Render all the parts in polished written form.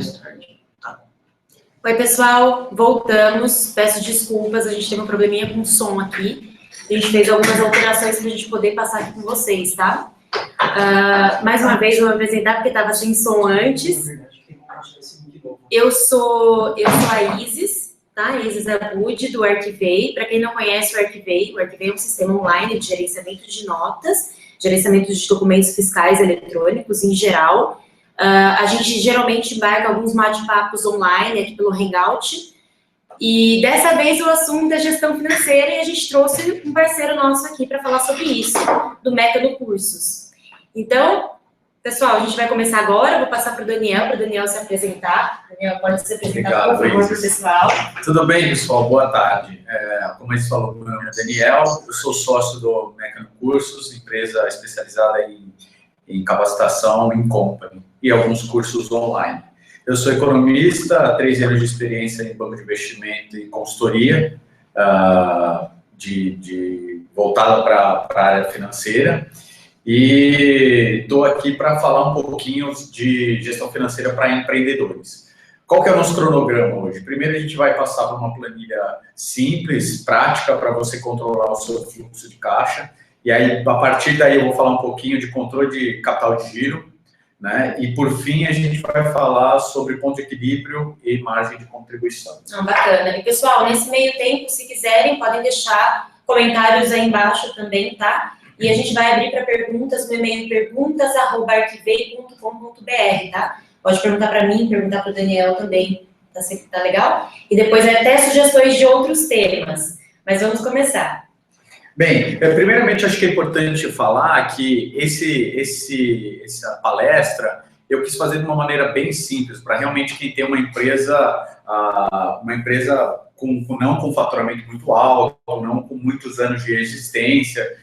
mais tarde. Tá. Oi, pessoal, voltamos. Peço desculpas, a gente teve um probleminha com o som aqui. A gente fez algumas alterações para a gente poder passar aqui com vocês, tá? Mais uma vez, eu vou me apresentar porque estava sem som antes. Eu sou a Isis, tá? Isis Abud, do Arquivei. Para quem não conhece o Arquivei é um sistema online de gerenciamento de notas, gerenciamento de documentos fiscais eletrônicos em geral. A gente geralmente embarca alguns bate-papos online aqui pelo Hangout. E dessa vez o assunto é gestão financeira e a gente trouxe um parceiro nosso aqui para falar sobre isso, do Método Cursos. Então, pessoal, a gente vai começar agora. Eu vou passar para o Daniel se apresentar. Daniel, pode se apresentar, por favor, para o pessoal. Tudo bem, pessoal? Boa tarde. Como eles falaram, meu nome é Daniel, eu sou sócio do Método Cursos, empresa especializada em capacitação em company e alguns cursos online. Eu sou economista, há 3 anos de experiência em banco de investimento e consultoria, voltada para a área financeira. E estou aqui para falar um pouquinho de gestão financeira para empreendedores. Qual que é o nosso cronograma hoje? Primeiro a gente vai passar por uma planilha simples, prática, para você controlar o seu fluxo de caixa. E aí, a partir daí, eu vou falar um pouquinho de controle de capital de giro, né? E, por fim, a gente vai falar sobre ponto de equilíbrio e margem de contribuição. Bacana. E, pessoal, nesse meio tempo, se quiserem, podem deixar comentários aí embaixo também, tá? E a gente vai abrir para perguntas no e-mail perguntas@arquivei.com.br, tá? Pode perguntar para mim, perguntar para o Daniel também, tá legal? E depois até sugestões de outros temas. Mas vamos começar. Bem, primeiramente acho que é importante falar que essa palestra eu quis fazer de uma maneira bem simples, para realmente quem tem uma empresa não com faturamento muito alto, não com muitos anos de existência.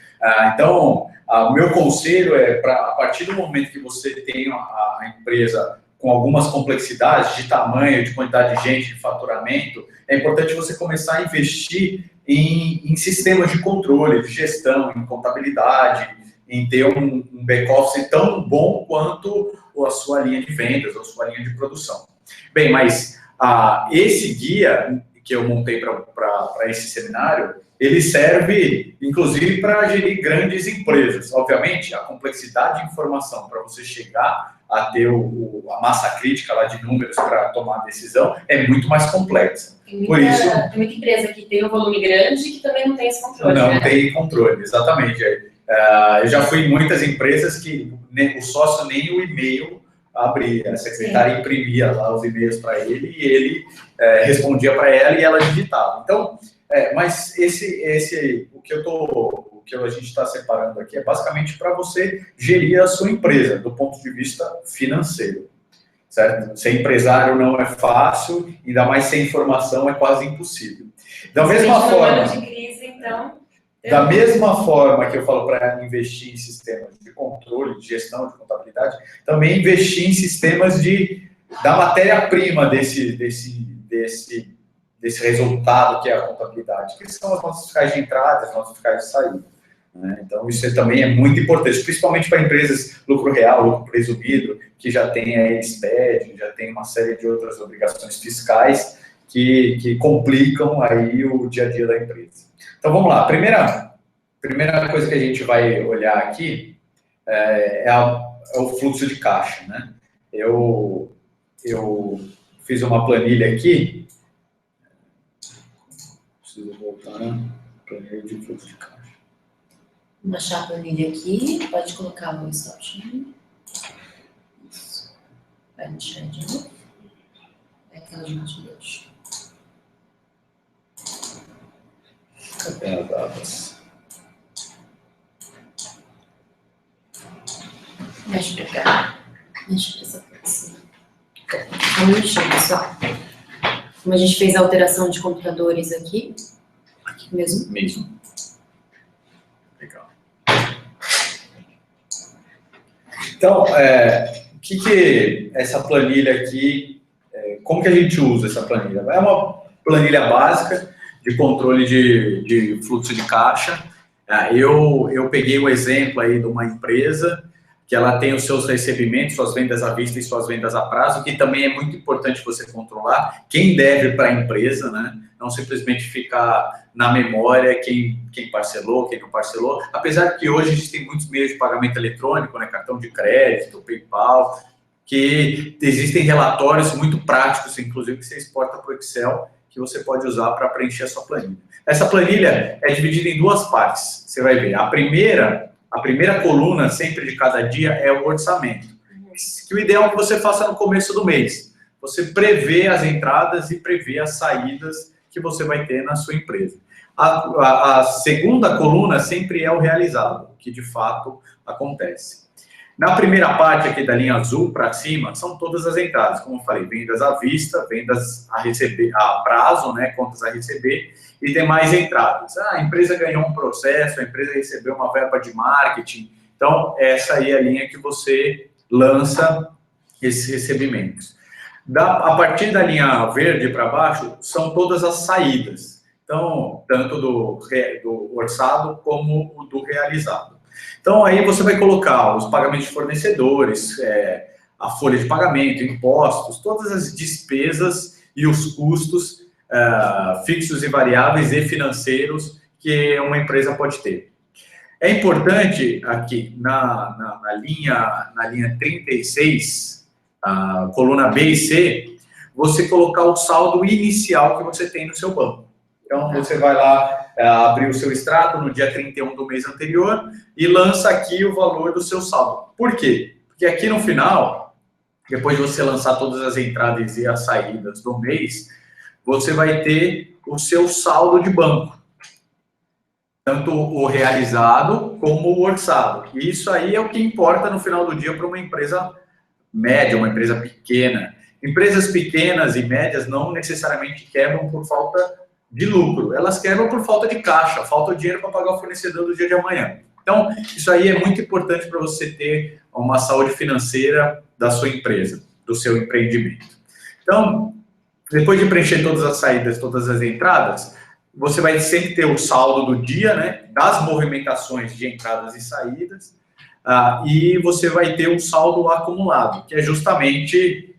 Então, o meu conselho é, a partir do momento que você tem a empresa com algumas complexidades de tamanho, de quantidade de gente, de faturamento, é importante você começar a investir em sistemas de controle, de gestão, em contabilidade, em ter um back-office tão bom quanto a sua linha de vendas ou a sua linha de produção. Bem, mas esse guia que eu montei para esse seminário, ele serve, inclusive, para gerir grandes empresas. Obviamente, a complexidade de informação para você chegar a ter a massa crítica lá de números para tomar decisão é muito mais complexa. Tem muita empresa que tem um volume grande que também não tem esse controle. Não tem controle, exatamente. Eu já fui em muitas empresas que o sócio nem o e-mail abria, a secretária imprimia lá os e-mails para ele e ele respondia para ela e ela digitava. Então, mas o que a gente está separando aqui é basicamente para você gerir a sua empresa do ponto de vista financeiro, certo? Ser empresário não é fácil, ainda mais sem informação é quase impossível. Da mesma forma que eu falo para investir em sistemas de controle, de gestão, de contabilidade, também investir em sistemas da matéria-prima desse resultado que é a contabilidade, que são as notas fiscais de entrada, as notas fiscais de saída. Né? Então, isso também é muito importante, principalmente para empresas lucro real, lucro presumido, que já tem a SPED, já tem uma série de outras obrigações fiscais que complicam aí o dia a dia da empresa. Então, vamos lá. Primeira coisa que a gente vai olhar aqui é o fluxo de caixa. Né? Eu fiz uma planilha aqui. Preciso voltar na planilha de fluxo de caixa. Vou baixar a planilha aqui. Pode colocar o stop. Isso. Vai deixar de novo. É aquela imagem de hoje. Cadê as datas? Mexe pra cá. Mexe pra essa parte. Vamos mexer, pessoal. Como a gente fez a alteração de computadores aqui mesmo. Legal. Então, o que essa planilha aqui, como que a gente usa essa planilha? É uma planilha básica de controle de fluxo de caixa. Eu peguei o exemplo aí de uma empresa que ela tem os seus recebimentos, suas vendas à vista e suas vendas a prazo, que também é muito importante você controlar quem deve para a empresa, né? Não simplesmente ficar na memória quem parcelou, quem não parcelou. Apesar que hoje existem muitos meios de pagamento eletrônico, né? Cartão de crédito, PayPal, que existem relatórios muito práticos, inclusive, que você exporta para o Excel, que você pode usar para preencher a sua planilha. Essa planilha é dividida em duas partes, você vai ver. A primeira coluna, sempre de cada dia, é o orçamento. Que o ideal é que você faça no começo do mês. Você prevê as entradas e prevê as saídas que você vai ter na sua empresa. A segunda coluna sempre é o realizado, que de fato acontece. Na primeira parte aqui da linha azul para cima, são todas as entradas, como eu falei, vendas à vista, vendas a receber, a prazo, né, contas a receber, e demais entradas. A empresa ganhou um processo, a empresa recebeu uma verba de marketing, então essa aí é a linha que você lança esses recebimentos. A partir da linha verde para baixo, são todas as saídas, então, tanto do orçado como o do realizado. Então, aí você vai colocar os pagamentos de fornecedores, a folha de pagamento, impostos, todas as despesas e os custos fixos e variáveis e financeiros que uma empresa pode ter. É importante aqui, na linha 36, coluna B e C, você colocar o saldo inicial que você tem no seu banco. Então, você vai lá abrir o seu extrato no dia 31 do mês anterior e lança aqui o valor do seu saldo. Por quê? Porque aqui no final, depois de você lançar todas as entradas e as saídas do mês, você vai ter o seu saldo de banco. Tanto o realizado como o orçado. E isso aí é o que importa no final do dia para uma empresa média, uma empresa pequena. Empresas pequenas e médias não necessariamente quebram por falta de lucro, elas quebram por falta de caixa, falta de dinheiro para pagar o fornecedor do dia de amanhã. Então, isso aí é muito importante para você ter uma saúde financeira da sua empresa, do seu empreendimento. Então, depois de preencher todas as saídas, todas as entradas, você vai sempre ter o saldo do dia, né, das movimentações de entradas e saídas, e você vai ter um saldo acumulado, que é justamente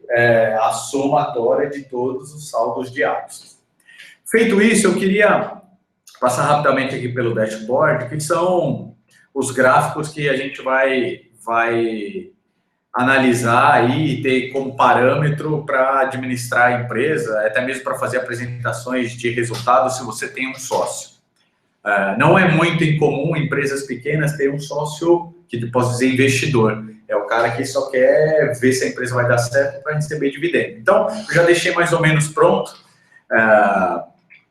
a somatória de todos os saldos diários. Feito isso, eu queria passar rapidamente aqui pelo dashboard, que são os gráficos que a gente vai analisar aí e ter como parâmetro para administrar a empresa, até mesmo para fazer apresentações de resultados se você tem um sócio. Não é muito incomum empresas pequenas terem um sócio, que posso dizer investidor. É o cara que só quer ver se a empresa vai dar certo para receber dividendo. Então, eu já deixei mais ou menos pronto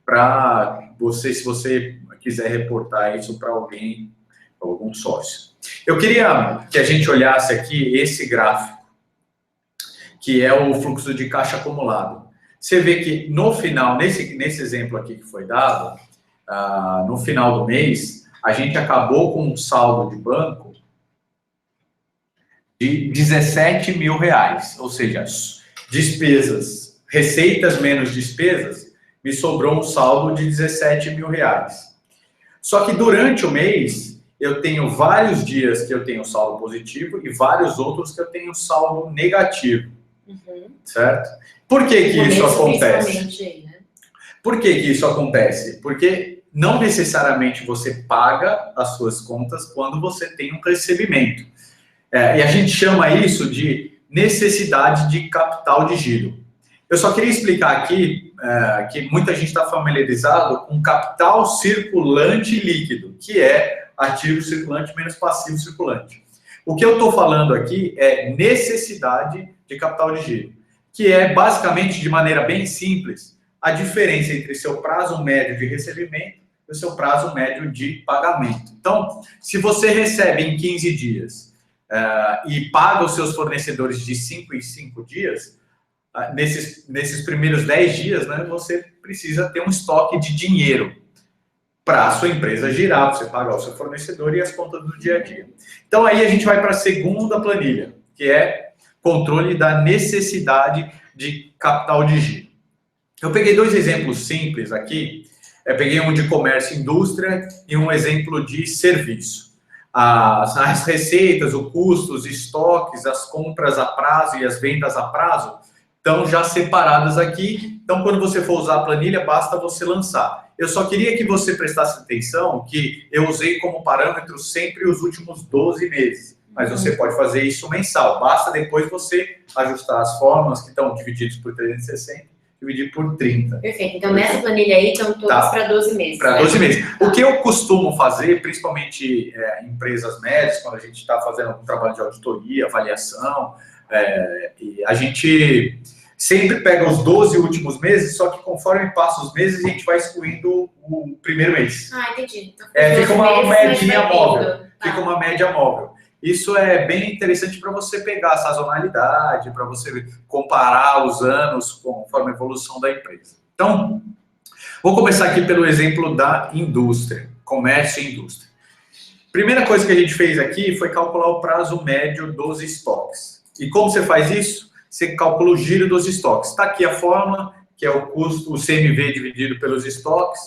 para você, se você quiser reportar isso para alguém, para algum sócio. Eu queria que a gente olhasse aqui esse gráfico, que é o fluxo de caixa acumulado. Você vê que no final, nesse exemplo aqui que foi dado, no final do mês, a gente acabou com um saldo de banco de R$17 mil, ou seja, despesas, receitas menos despesas, me sobrou um saldo de R$17 mil. Só que durante o mês, eu tenho vários dias que eu tenho saldo positivo e vários outros que eu tenho saldo negativo. Certo? Por que isso acontece? Aí, né? Por que isso acontece? Porque não necessariamente você paga as suas contas quando você tem um recebimento. E a gente chama isso de necessidade de capital de giro. Eu só queria explicar aqui que muita gente está familiarizado com capital circulante líquido, que é ativo circulante menos passivo circulante. O que eu estou falando aqui é necessidade de capital de giro, que é basicamente, de maneira bem simples, a diferença entre seu prazo médio de recebimento e o seu prazo médio de pagamento. Então, se você recebe em 15 dias e paga os seus fornecedores de 5 em 5 dias, nesses primeiros 10 dias, né, você precisa ter um estoque de dinheiro para a sua empresa girar, você pagar o seu fornecedor e as contas do dia a dia. Então, aí a gente vai para a segunda planilha, que é controle da necessidade de capital de giro. Eu peguei dois exemplos simples aqui, peguei um de comércio e indústria e um exemplo de serviço. as receitas, o custo, os estoques, as compras a prazo e as vendas a prazo estão já separadas aqui. Então, quando você for usar a planilha, basta você lançar. Eu só queria que você prestasse atenção que eu usei como parâmetro sempre os últimos 12 meses. Mas você pode fazer isso mensal. Basta depois você ajustar as fórmulas que estão divididas por 360, dividir por 30. Perfeito. Então, nessa planilha aí, estão todas para 12 meses. Para 12 meses. O que eu costumo fazer, principalmente em empresas médias, quando a gente está fazendo um trabalho de auditoria, avaliação, e a gente sempre pega os 12 últimos meses, só que conforme passa os meses, a gente vai excluindo o primeiro mês. Ah, entendi. Então, fica uma medinha móvel. Fica uma média móvel. Isso é bem interessante para você pegar a sazonalidade, para você comparar os anos conforme a evolução da empresa. Então, vou começar aqui pelo exemplo da indústria, comércio e indústria. Primeira coisa que a gente fez aqui foi calcular o prazo médio dos estoques. E como você faz isso? Você calcula o giro dos estoques. Está aqui a fórmula, que é o custo, o CMV dividido pelos estoques,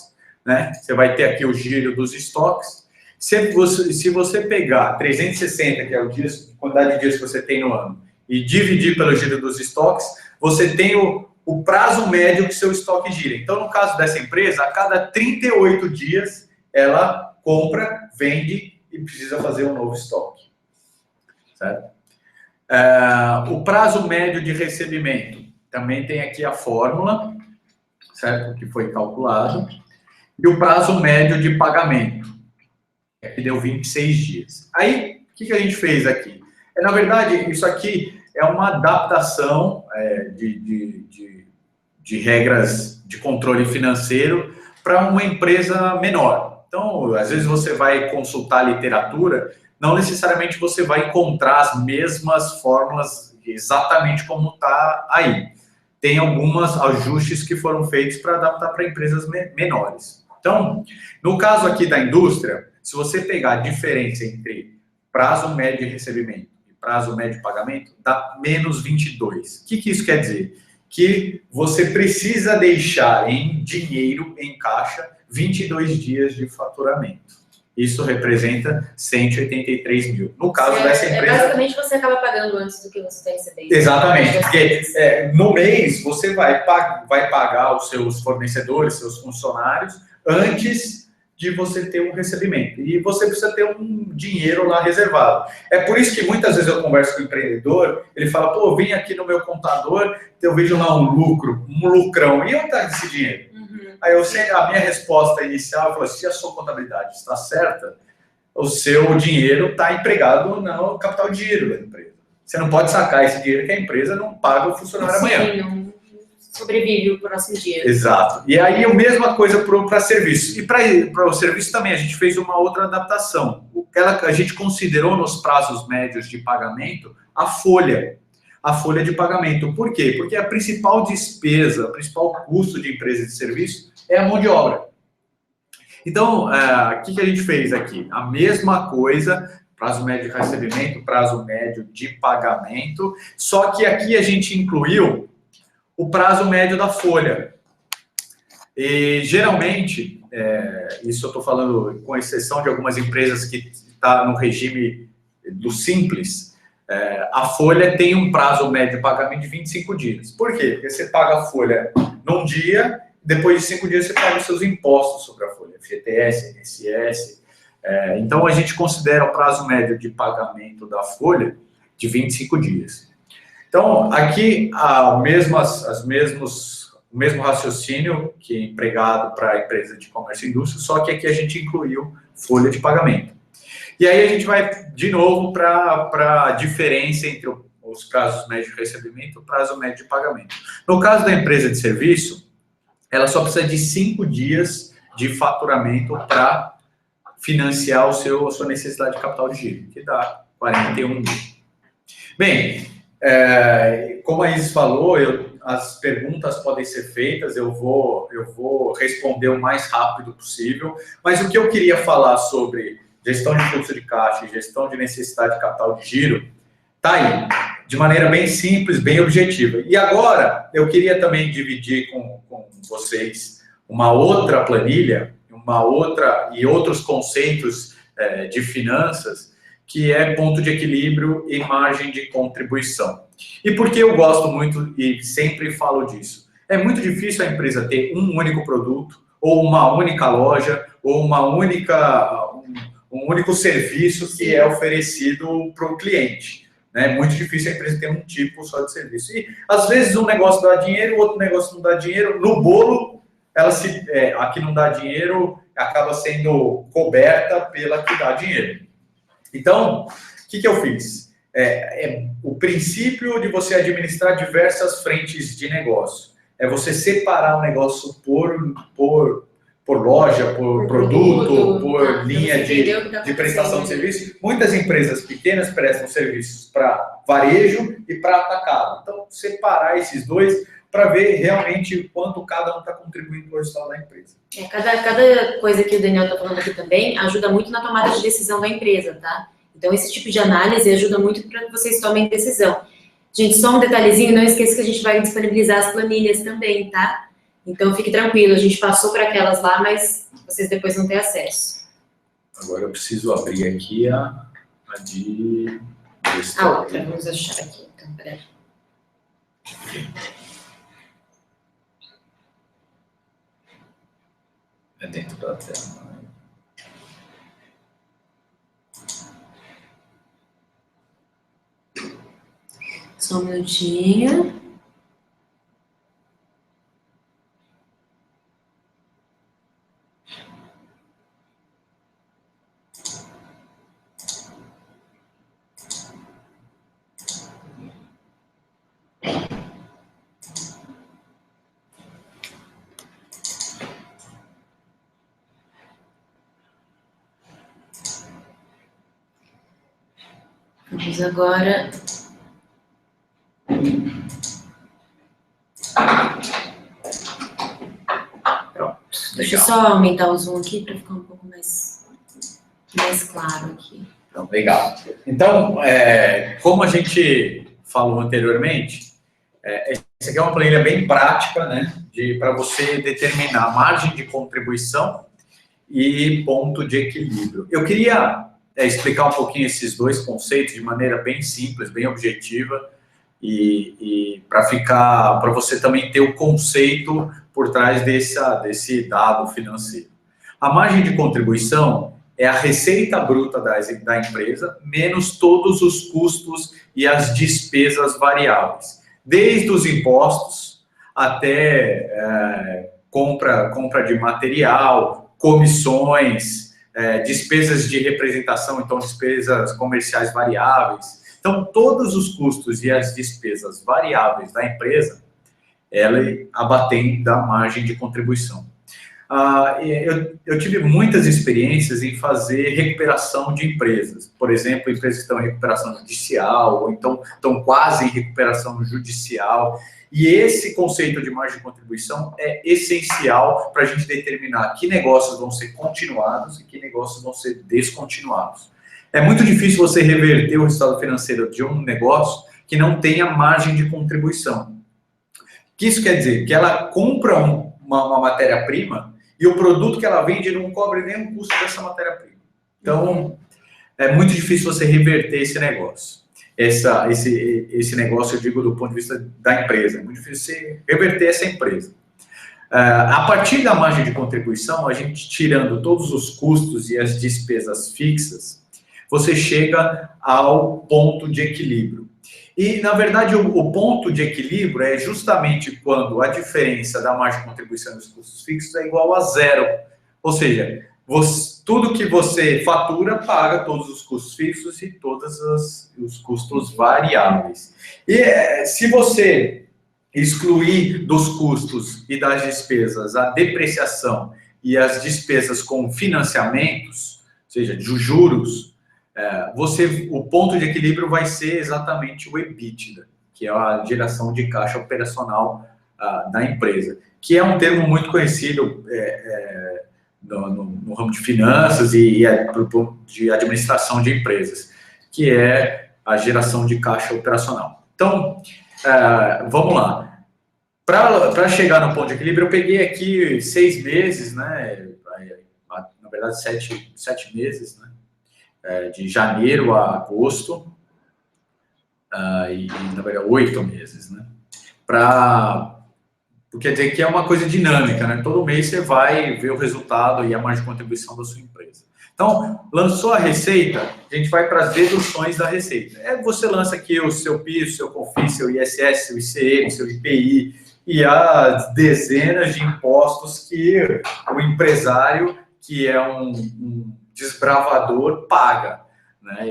né? Você vai ter aqui o giro dos estoques. Se você pegar 360, que é a quantidade de dias que você tem no ano, e dividir pelo giro dos estoques, você tem o prazo médio que seu estoque gira. Então, no caso dessa empresa, a cada 38 dias, ela compra, vende e precisa fazer um novo estoque. Certo? O prazo médio de recebimento, também tem aqui a fórmula, certo? Que foi calculado. E o prazo médio de pagamento, que deu 26 dias. Aí, o que a gente fez aqui? Na verdade, isso aqui é uma adaptação de regras de controle financeiro para uma empresa menor. Então, às vezes você vai consultar literatura, não necessariamente você vai encontrar as mesmas fórmulas exatamente como está aí. Tem alguns ajustes que foram feitos para adaptar para empresas menores. Então, no caso aqui da indústria, se você pegar a diferença entre prazo médio de recebimento e prazo médio de pagamento, dá menos 22. O que isso quer dizer? Que você precisa deixar em dinheiro, em caixa, 22 dias de faturamento. Isso representa 183 mil. No caso dessa empresa... Basicamente, você acaba pagando antes do que você está recebendo. Exatamente, porque no mês você vai pagar os seus fornecedores, seus funcionários, antes de você ter um recebimento. E você precisa ter um dinheiro lá reservado. É por isso que muitas vezes eu converso com o empreendedor, ele fala, pô, vim aqui no meu contador, eu vejo lá um lucrão. E onde está esse dinheiro? Aí a minha resposta inicial, eu falo, se a sua contabilidade está certa, o seu dinheiro está empregado no capital de giro da empresa. Você não pode sacar esse dinheiro que a empresa não paga o funcionário amanhã. Não sobrevive o próximo dia. Exato. E aí a mesma coisa para serviço. E para o serviço também, a gente fez uma outra adaptação. A gente considerou nos prazos médios de pagamento a folha de pagamento. Por quê? Porque a principal despesa, o principal custo de empresa de serviço é a mão de obra. Então, o que a gente fez aqui? A mesma coisa, prazo médio de recebimento, prazo médio de pagamento, só que aqui a gente incluiu o prazo médio da folha. E, geralmente, isso eu estou falando com exceção de algumas empresas que estão no regime do Simples, a folha tem um prazo médio de pagamento de 25 dias. Por quê? Porque você paga a folha num dia, depois de 5 dias você paga os seus impostos sobre a folha, FGTS, INSS. Então, a gente considera o prazo médio de pagamento da folha de 25 dias. Então, aqui, o mesmo raciocínio que é empregado para a empresa de comércio e indústria, só que aqui a gente incluiu folha de pagamento. E aí a gente vai, de novo, para a diferença entre os prazos médios de recebimento e o prazo médio de pagamento. No caso da empresa de serviço, ela só precisa de 5 dias de faturamento para financiar a sua necessidade de capital de giro, que dá 41 mil. Bem, como a Isis falou, as perguntas podem ser feitas, eu vou responder o mais rápido possível, mas o que eu queria falar sobre gestão de fluxo de caixa e gestão de necessidade de capital de giro, está aí, de maneira bem simples, bem objetiva. E agora, eu queria também dividir com vocês uma outra planilha, e outros conceitos de finanças, que é ponto de equilíbrio e margem de contribuição. E por que eu gosto muito e sempre falo disso? É muito difícil a empresa ter um único produto, ou uma única loja, ou um único serviço que é oferecido para o cliente. É muito difícil a empresa ter um tipo só de serviço. E, às vezes, um negócio dá dinheiro, o outro negócio não dá dinheiro. No bolo, a que não dá dinheiro acaba sendo coberta pela que dá dinheiro. Então, o que eu fiz? O princípio de você administrar diversas frentes de negócio. É você separar o negócio por loja, por produto, por linha de prestação de serviço. Muitas empresas pequenas prestam serviços para varejo e para atacado. Então, separar esses dois para ver realmente quanto cada um está contribuindo para o resultado da empresa. Cada coisa que o Daniel está falando aqui também ajuda muito na tomada de decisão da empresa, tá? Então, esse tipo de análise ajuda muito para que vocês tomem decisão. Gente, só um detalhezinho, não esqueça que a gente vai disponibilizar as planilhas também, tá? Então, fique tranquilo, a gente passou para aquelas lá, mas vocês depois vão ter acesso. Agora eu preciso abrir aqui a de... A outra, vamos achar aqui. Então, peraí. É dentro da tela. Só um minutinho. Vamos agora... Pronto. Deixa eu só aumentar o zoom aqui para ficar um pouco mais claro aqui. Então, legal. Então, como a gente falou anteriormente, essa aqui é uma planilha bem prática, né, para você determinar a margem de contribuição e ponto de equilíbrio. Eu queria explicar um pouquinho esses dois conceitos de maneira bem simples, bem objetiva, e para você também ter o conceito por trás desse dado financeiro. A margem de contribuição é a receita bruta da empresa, menos todos os custos e as despesas variáveis, desde os impostos até compra de material, comissões, despesas de representação, então despesas comerciais variáveis. Então, todos os custos e as despesas variáveis da empresa, ela abatém da margem de contribuição. Eu tive muitas experiências em fazer recuperação de empresas. Por exemplo, empresas que estão em recuperação judicial, ou então estão quase em recuperação judicial. E esse conceito de margem de contribuição é essencial para a gente determinar que negócios vão ser continuados e que negócios vão ser descontinuados. É muito difícil você reverter o resultado financeiro de um negócio que não tenha margem de contribuição. O que isso quer dizer? Que ela compra uma matéria-prima e o produto que ela vende não cobre nem o custo dessa matéria-prima. Então, é muito difícil você reverter esse negócio. Esse negócio, eu digo, do ponto de vista da empresa. É muito difícil você reverter essa empresa. A partir da margem de contribuição, a gente tirando todos os custos e as despesas fixas, você chega ao ponto de equilíbrio. E, na verdade, o ponto de equilíbrio é justamente quando a diferença da margem de contribuição dos custos fixos é igual a zero. Ou seja, tudo que você fatura paga todos os custos fixos e todos os custos variáveis. E se você excluir dos custos e das despesas a depreciação e as despesas com financiamentos, ou seja, de juros, o ponto de equilíbrio vai ser exatamente o EBITDA, que é a geração de caixa operacional da empresa, que é um termo muito conhecido no ramo de finanças e de administração de empresas, que é a geração de caixa operacional. Então, vamos lá. Para chegar no ponto de equilíbrio, eu peguei aqui 6 meses, né? Na verdade, 7 meses, né? de janeiro a agosto, e na verdade 8 meses, né? Porque quer dizer que é uma coisa dinâmica, né? Todo mês você vai ver o resultado e a margem de contribuição da sua empresa. Então, lançou a receita, a gente vai para as deduções da receita. Você lança aqui o seu PIS, seu COFINS, seu ISS, seu ICM, seu IPI e as dezenas de impostos que o empresário, que é um desbravador, paga, né?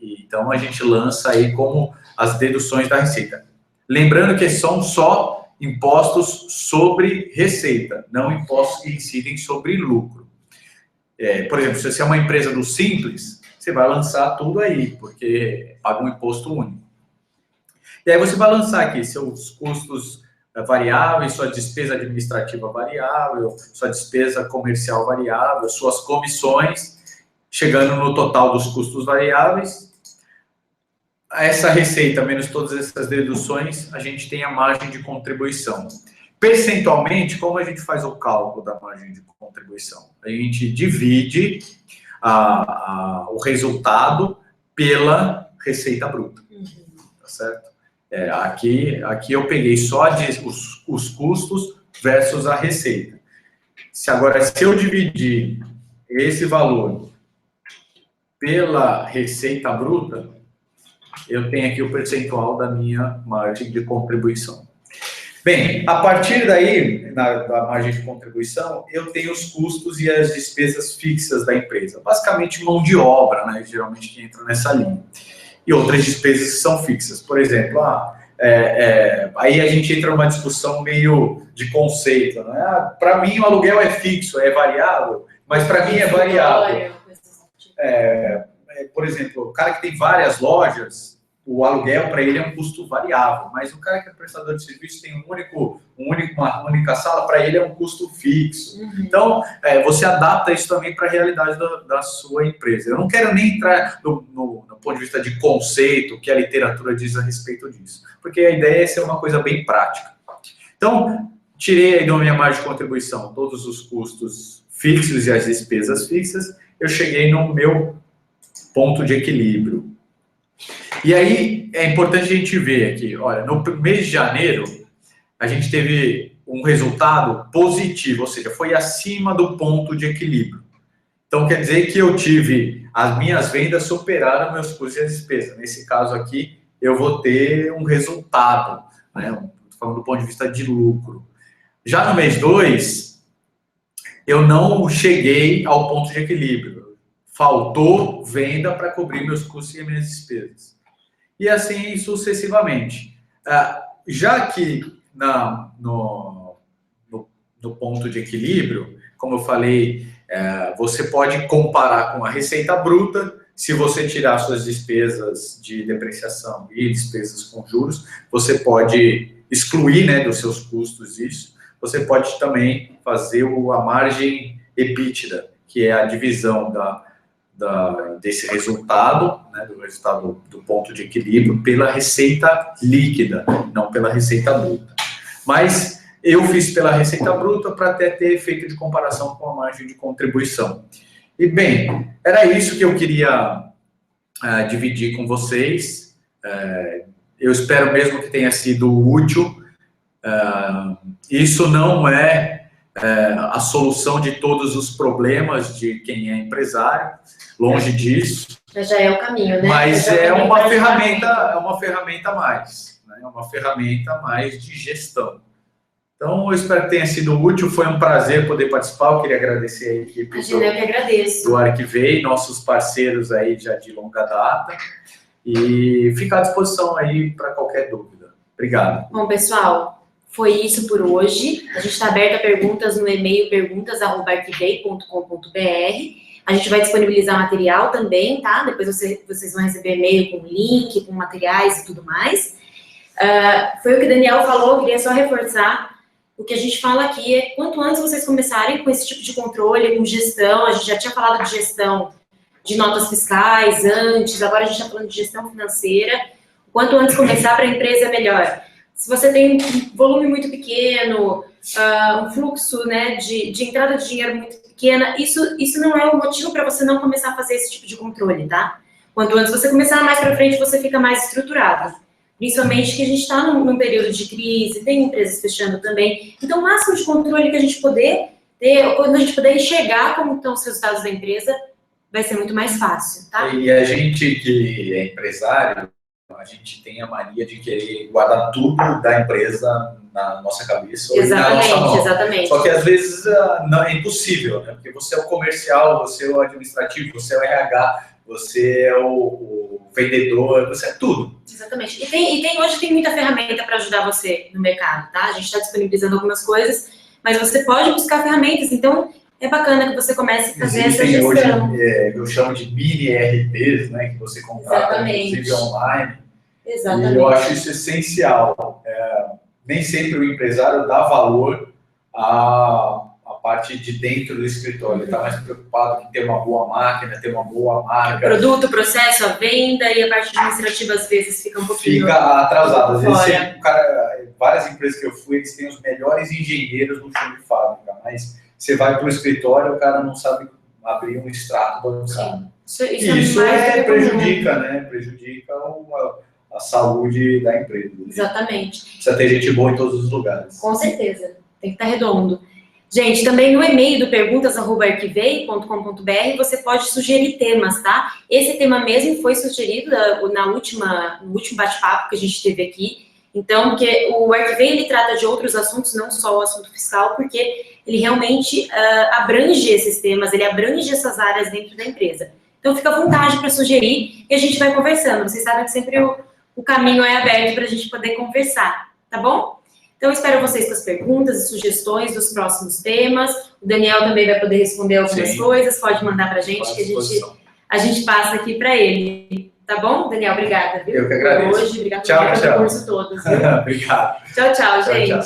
Então, a gente lança aí como as deduções da receita. Lembrando que são só impostos sobre receita, não impostos que incidem sobre lucro. Por exemplo, se você é uma empresa do Simples, você vai lançar tudo aí, porque paga um imposto único. E aí você vai lançar aqui seus custos variáveis, sua despesa administrativa variável, sua despesa comercial variável, suas comissões, chegando no total dos custos variáveis. Essa receita, menos todas essas deduções, a gente tem a margem de contribuição. Percentualmente, como a gente faz o cálculo da margem de contribuição? A gente divide o resultado pela receita bruta, tá certo? Aqui eu peguei só os custos versus a receita. Se eu dividir esse valor pela receita bruta, eu tenho aqui o percentual da minha margem de contribuição. Bem, a partir daí, da margem de contribuição, eu tenho os custos e as despesas fixas da empresa. Basicamente, mão de obra, né? Geralmente que entra nessa linha. E outras despesas que são fixas. Por exemplo, aí a gente entra numa discussão meio de conceito, né? Para mim, o aluguel é fixo, é variável, mas para mim é variável. Por exemplo, o cara que tem várias lojas, o aluguel para ele é um custo variável, mas o cara que é prestador de serviço tem uma única sala, para ele é um custo fixo. Então, você adapta isso também para a realidade da sua empresa. Eu não quero nem entrar no ponto de vista de conceito, que a literatura diz a respeito disso, porque a ideia é ser uma coisa bem prática. Então, tirei aí da minha margem de contribuição todos os custos fixos e as despesas fixas, eu cheguei no meu ponto de equilíbrio. E aí, é importante a gente ver aqui, olha, no mês de janeiro, a gente teve um resultado positivo, ou seja, foi acima do ponto de equilíbrio. Então, quer dizer que as minhas vendas superaram meus custos e despesas. Nesse caso aqui, eu vou ter um resultado, né? Estou falando do ponto de vista de lucro. Já no mês 2, eu não cheguei ao ponto de equilíbrio. Faltou venda para cobrir meus custos e minhas despesas. E assim sucessivamente. Já que no ponto de equilíbrio, como eu falei, você pode comparar com a receita bruta. Se você tirar suas despesas de depreciação e despesas com juros, você pode excluir, né, dos seus custos isso. Você pode também fazer a margem EBITDA, que é a divisão desse resultado, né, do resultado do ponto de equilíbrio, pela receita líquida, não pela receita bruta. Mas eu fiz pela receita bruta para até ter efeito de comparação com a margem de contribuição. E bem, era isso que eu queria dividir com vocês. Eu espero mesmo que tenha sido útil. Isso não é a solução de todos os problemas de quem é empresário, longe disso. Já é o caminho, né? Mas é uma ferramenta a mais, né? É uma ferramenta a mais de gestão. Então, eu espero que tenha sido útil, foi um prazer poder participar, eu queria agradecer a equipe do Arquivei, nossos parceiros aí já de longa data, e ficar à disposição aí para qualquer dúvida. Obrigado. Bom, pessoal, foi isso por hoje. A gente está aberto a perguntas no e-mail perguntas@arquivei.com.br. A gente vai disponibilizar material também, tá? Depois vocês vão receber e-mail com link, com materiais e tudo mais. Foi o que o Daniel falou, eu queria só reforçar. O que a gente fala aqui é quanto antes vocês começarem com esse tipo de controle, com gestão, a gente já tinha falado de gestão de notas fiscais antes, agora a gente está falando de gestão financeira. Quanto antes começar para a empresa, melhor. Se você tem um volume muito pequeno, um fluxo, né, de entrada de dinheiro muito pequeno, pequena, isso não é o motivo para você não começar a fazer esse tipo de controle, tá? Quanto antes você começar, mais para frente você fica mais estruturado. Principalmente que a gente está num período de crise, tem empresas fechando também. Então, o máximo de controle que a gente poder ter, quando a gente puder enxergar como estão os resultados da empresa, vai ser muito mais fácil, tá? E a gente que é empresário, a gente tem a mania de querer guardar tudo da empresa na nossa cabeça ou na nossa mão. Exatamente. Só que às vezes não é impossível, né? Porque você é o comercial, você é o administrativo, você é o RH, você é o vendedor, você é tudo. Exatamente. Hoje tem muita ferramenta para ajudar você no mercado, tá? A gente está disponibilizando algumas coisas, mas você pode buscar ferramentas, então é bacana que você comece a fazer essa gestão. Hoje, eu chamo de mini RPs, né? Que você contrata, inclusive, online. Exatamente. E eu acho isso essencial. Nem sempre o empresário dá valor à parte de dentro do escritório. Ele está mais preocupado em ter uma boa máquina, ter uma boa marca. O produto, o processo, a venda e a parte administrativa, às vezes, fica um pouquinho... Fica atrasado. Às vezes, várias empresas que eu fui, eles têm os melhores engenheiros no chão de fábrica, mas você vai para o escritório, o cara não sabe abrir um extrato bancário. Isso prejudica, né? Prejudica a saúde da empresa. Exatamente. Precisa ter gente boa em todos os lugares. Com certeza. Tem que estar redondo. Gente, também no e-mail do perguntas@arquivei.com.br você pode sugerir temas, tá? Esse tema mesmo foi sugerido no último bate-papo que a gente teve aqui. Então, porque o Arquivei, ele trata de outros assuntos, não só o assunto fiscal, porque ele realmente abrange esses temas, ele abrange essas áreas dentro da empresa. Então, fica à vontade para sugerir e a gente vai conversando. Vocês sabem que sempre o caminho é aberto para a gente poder conversar, tá bom? Então, espero vocês com as perguntas e sugestões dos próximos temas. O Daniel também vai poder responder algumas coisas, pode mandar para a gente, que a gente passa aqui para ele. Tá bom? Daniel, obrigada. Viu? Eu que agradeço. Obrigada pelo curso todo. Viu? Obrigado. Tchau, gente. Tchau.